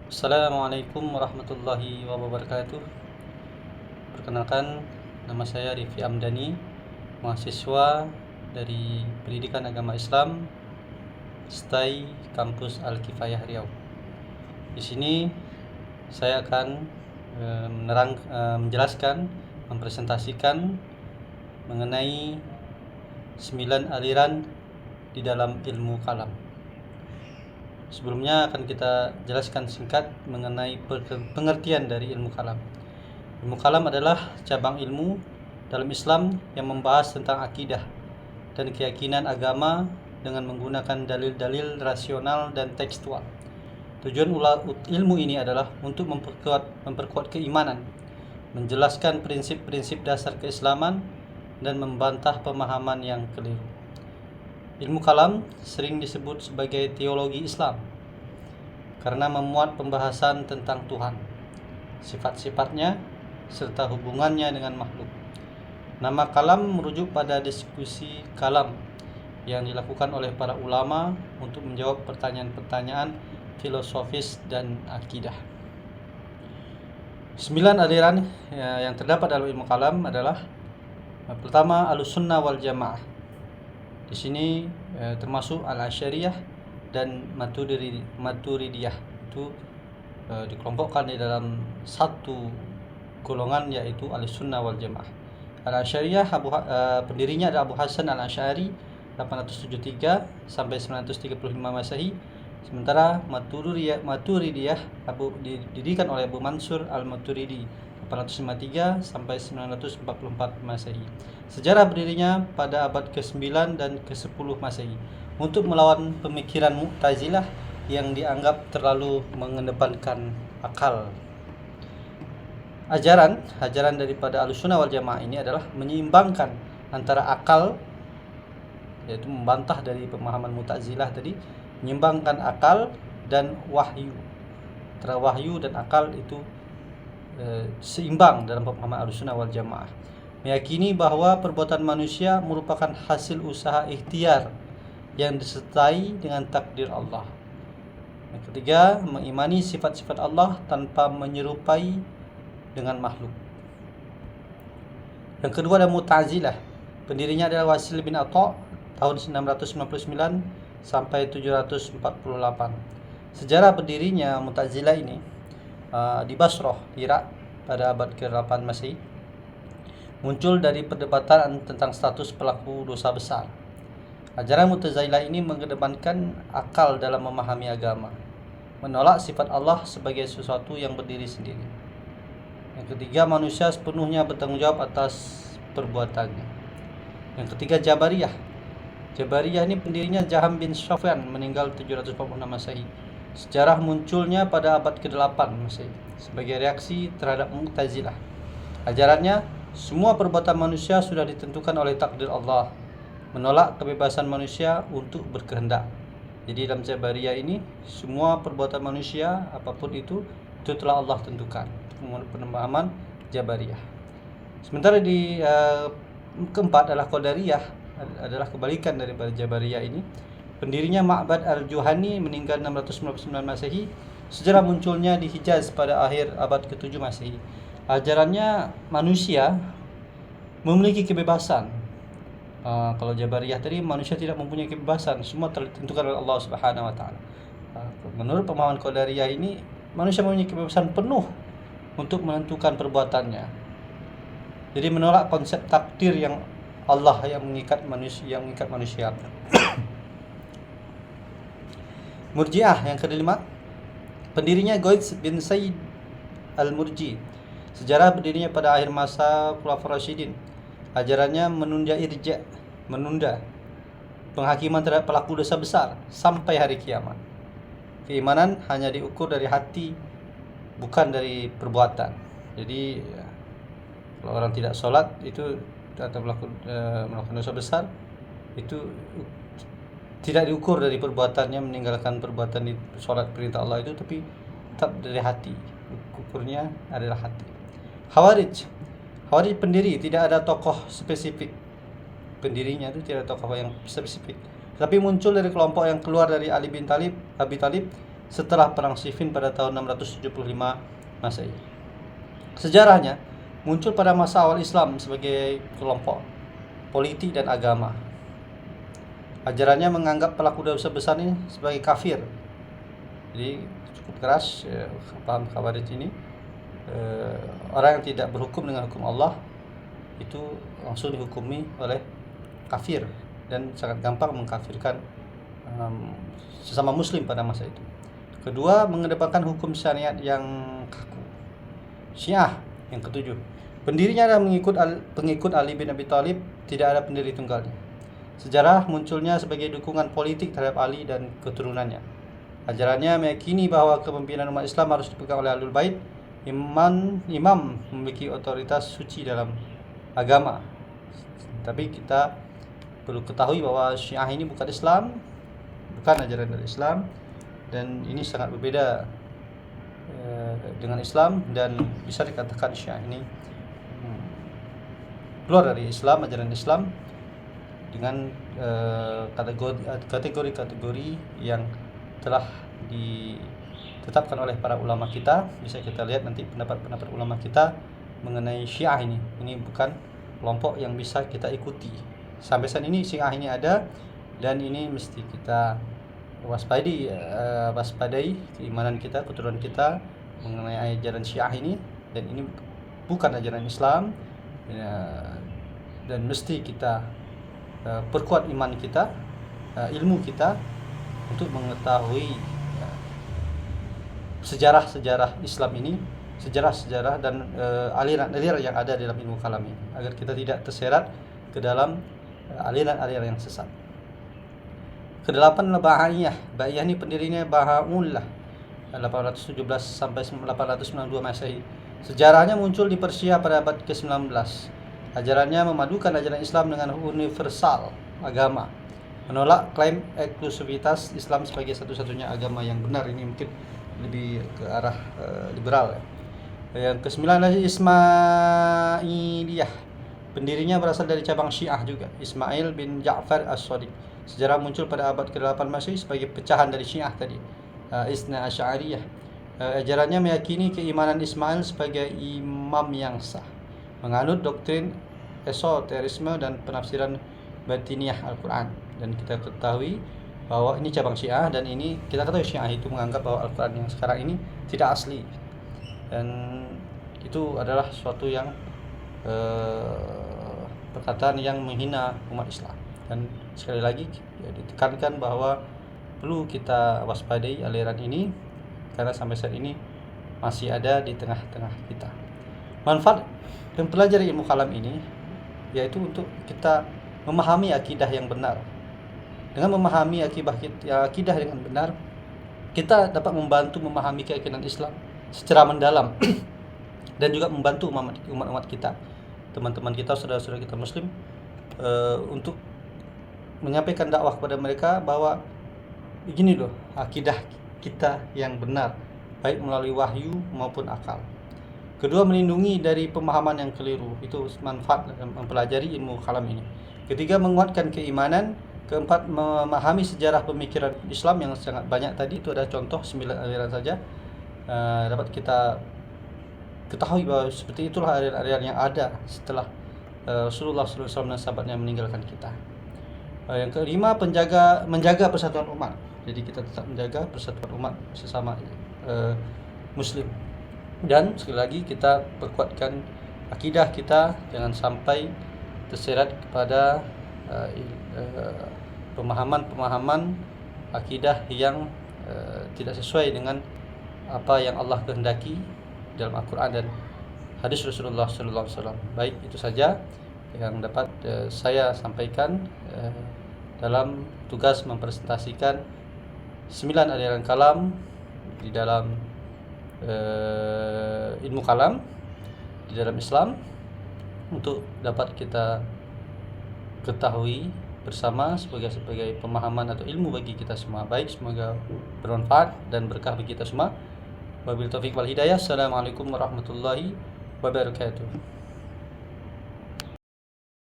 Assalamualaikum warahmatullahi wabarakatuh. Perkenalkan, nama saya Rifi Amdani, mahasiswa dari Pendidikan Agama Islam, STAI Kampus Al-Kifayah Riau. Di sini saya akan menjelaskan, mempresentasikan mengenai 9 aliran di dalam ilmu kalam. Sebelumnya akan kita jelaskan singkat mengenai pengertian dari ilmu kalam. Ilmu kalam adalah cabang ilmu dalam Islam yang membahas tentang akidah dan keyakinan agama dengan menggunakan dalil-dalil rasional dan tekstual. Tujuan ilmu ini adalah untuk memperkuat keimanan, menjelaskan prinsip-prinsip dasar keislaman, dan membantah pemahaman yang keliru. Ilmu kalam sering disebut sebagai teologi Islam karena memuat pembahasan tentang Tuhan, sifat-sifatnya, serta hubungannya dengan makhluk. Nama kalam merujuk pada diskusi kalam yang dilakukan oleh para ulama untuk menjawab pertanyaan-pertanyaan filosofis dan akidah. 9 aliran yang terdapat dalam ilmu kalam adalah: pertama, Ahlussunnah wal Jamaah. Di sini termasuk Al-Asy'ariyah dan Maturidiyah. Itu dikelompokkan di dalam satu golongan, yaitu Ahlussunnah wal Jamaah. Al-Asy'ariyah pendirinya adalah Abu Hasan Al-Asy'ari 873 sampai 935 Masehi. Sementara Maturidiyah didirikan oleh Abu Mansur Al-Maturidi 853 sampai 944 Masehi. Sejarah berdirinya pada abad ke-9 dan ke-10 Masehi untuk melawan pemikiran Mu'tazilah yang dianggap terlalu mengedepankan akal. Ajaran daripada Ahlussunnah wal Jamaah ini adalah menyeimbangkan antara akal, yaitu membantah dari pemahaman Mu'tazilah tadi, menyeimbangkan akal dan wahyu. Antara wahyu dan akal itu seimbang dalam pemahaman Ahlussunnah wal Jamaah. Meyakini bahwa perbuatan manusia merupakan hasil usaha ikhtiar yang disertai dengan takdir Allah. Yang ketiga, mengimani sifat-sifat Allah tanpa menyerupai dengan makhluk. Yang kedua ada Mu'tazilah. Pendirinya adalah Wasil bin Atha tahun 699 sampai 748. Sejarah berdirinya Mu'tazilah ini di Basrah, Irak pada abad ke-8 Masehi, muncul dari perdebatan tentang status pelaku dosa besar. Ajaran Mu'tazilah ini mengedepankan akal dalam memahami agama, menolak sifat Allah sebagai sesuatu yang berdiri sendiri. Yang ketiga, manusia sepenuhnya bertanggung jawab atas perbuatannya. Yang ketiga, Jabariyah. Jabariyah ini pendirinya Jaham bin Safwan, meninggal 746 Masehi. Sejarah munculnya pada abad ke-8 Masehi sebagai reaksi terhadap Mu'tazilah. Ajarannya, semua perbuatan manusia sudah ditentukan oleh takdir Allah, menolak kebebasan manusia untuk berkehendak. Jadi dalam Jabariyah ini, semua perbuatan manusia apapun itu telah Allah tentukan. Pemahaman Jabariyah. Sementara di keempat adalah Qadariyah, adalah kebalikan daripada Jabariyah ini. Pendirinya Ma'bad al-Juhani, meninggal 699 Masehi. Sejarah munculnya di Hijaz pada akhir abad ke-7 Masehi. Ajarannya manusia memiliki kebebasan. Kalau Jabariyah tadi, manusia tidak mempunyai kebebasan, semua telah ditentukan oleh Allah Subhanahu wa taala. Menurut pemahaman Qadariyah ini, manusia mempunyai kebebasan penuh untuk menentukan perbuatannya. Jadi menolak konsep takdir yang Allah yang mengikat manusia. Murji'ah yang kelima, pendirinya Ghaits bin Said al-Murji. Sejarah berdirinya pada akhir masa Khulafaur Rasyidin. Ajarannya menunda penghakiman terhadap pelaku dosa besar sampai hari kiamat. Keimanan hanya diukur dari hati, bukan dari perbuatan. Jadi kalau orang tidak sholat itu atau melakukan dosa besar, itu tidak diukur dari perbuatannya, meninggalkan perbuatan di sholat perintah Allah itu, tapi tetap dari hati. Ukurnya adalah hati. Khawarij pendiri, tidak ada tokoh spesifik. Pendirinya itu tidak ada tokoh yang spesifik, tapi muncul dari kelompok yang keluar dari Abi Talib setelah Perang Siffin pada tahun 675 Masehi. Sejarahnya muncul pada masa awal Islam sebagai kelompok politik dan agama. Ajarannya menganggap pelaku dosa besar ini sebagai kafir. Jadi cukup keras paham Khawarij ini. Orang yang tidak berhukum dengan hukum Allah itu langsung dihukumi oleh kafir dan sangat gampang mengkafirkan sesama muslim pada masa itu. Kedua, mengedepankan hukum syariat yang kaku. Syiah yang ketujuh, pendirinya adalah pengikut Ali bin Abi Thalib, tidak ada pendiri tunggalnya. Sejarah munculnya sebagai dukungan politik terhadap Ali dan keturunannya. Ajarannya meyakini bahwa kepemimpinan umat Islam harus dipegang oleh Ahlul Bait. Imam memiliki otoritas suci dalam agama. Tapi kita perlu ketahui bahwa Syiah ini bukan Islam, bukan ajaran dari Islam, dan ini sangat berbeda dengan Islam, dan bisa dikatakan Syiah ini keluar dari Islam, ajaran Islam, dengan kategori-kategori yang telah ditetapkan oleh para ulama kita. Bisa kita lihat nanti pendapat-pendapat ulama kita mengenai Syiah ini. Ini bukan kelompok yang bisa kita ikuti. Sampai saat ini Syiah ini ada, dan ini mesti kita waspadai keimanan kita, keturunan kita mengenai ajaran Syiah ini, dan ini bukan ajaran Islam, dan mesti kita perkuat iman kita, ilmu kita, untuk mengetahui sejarah-sejarah Islam ini, sejarah-sejarah dan aliran-aliran yang ada dalam ilmu kalam ini, agar kita tidak terseret ke dalam aliran-aliran yang sesat. Kedelapan adalah Bahaiyah. Bahaiyah ini pendirinya Bahaullah 817 sampai 892 Masehi. Sejarahnya muncul di Persia pada abad ke-19. Ajarannya memadukan ajaran Islam dengan universal agama, menolak klaim eksklusivitas Islam sebagai satu-satunya agama yang benar. Ini mungkin lebih ke arah liberal ya. Yang ke-9 adalah Ismailiyah. Pendirinya berasal dari cabang Syiah juga, Ismail bin Ja'far As-Shadiq. Sejarah muncul pada abad ke-8 Masehi sebagai pecahan dari Syiah tadi, Isna Asy'ariyah. Ajarannya meyakini keimanan Ismail sebagai imam yang sah, menganut doktrin esoterisme dan penafsiran batiniah Al-Quran. Dan kita ketahui bahwa ini cabang Syiah, dan ini kita ketahui Syiah itu menganggap bahwa Al-Quran yang sekarang ini tidak asli, dan itu adalah suatu yang perkataan yang menghina umat Islam. Dan sekali lagi ditekankan bahwa perlu kita waspadai aliran ini, karena sampai saat ini masih ada di tengah-tengah kita. Manfaat mempelajari ilmu kalam ini yaitu untuk kita memahami akidah yang benar. Dengan memahami akidah dengan benar, kita dapat membantu memahami keyakinan Islam secara mendalam dan juga membantu umat-umat kita, teman-teman kita, saudara-saudara kita Muslim, untuk menyampaikan dakwah kepada mereka bahwa begini loh akidah kita yang benar, baik melalui wahyu maupun akal. Kedua, melindungi dari pemahaman yang keliru. Itu manfaat dalam mempelajari ilmu kalam ini. Ketiga, menguatkan keimanan. Keempat, memahami sejarah pemikiran Islam yang sangat banyak tadi. Itu ada contoh 9 aliran saja. Dapat kita ketahui bahwa seperti itulah aliran-aliran yang ada setelah Rasulullah SAW dan sahabatnya meninggalkan kita. Yang kelima, menjaga persatuan umat. Jadi kita tetap menjaga persatuan umat sesama Muslim. Dan sekali lagi kita perkuatkan akidah kita, jangan sampai terseret kepada pemahaman-pemahaman akidah yang tidak sesuai dengan apa yang Allah kehendaki dalam Al-Quran dan hadis Rasulullah SAW. Baik, itu saja yang dapat saya sampaikan dalam tugas mempresentasikan 9 aliran kalam di dalam ilmu kalam di dalam Islam, untuk dapat kita ketahui bersama sebagai pemahaman atau ilmu bagi kita semua. Baik, semoga bermanfaat dan berkah bagi kita semua. Wabillahi taufiq wal hidayah. Assalamualaikum warahmatullahi wabarakatuh.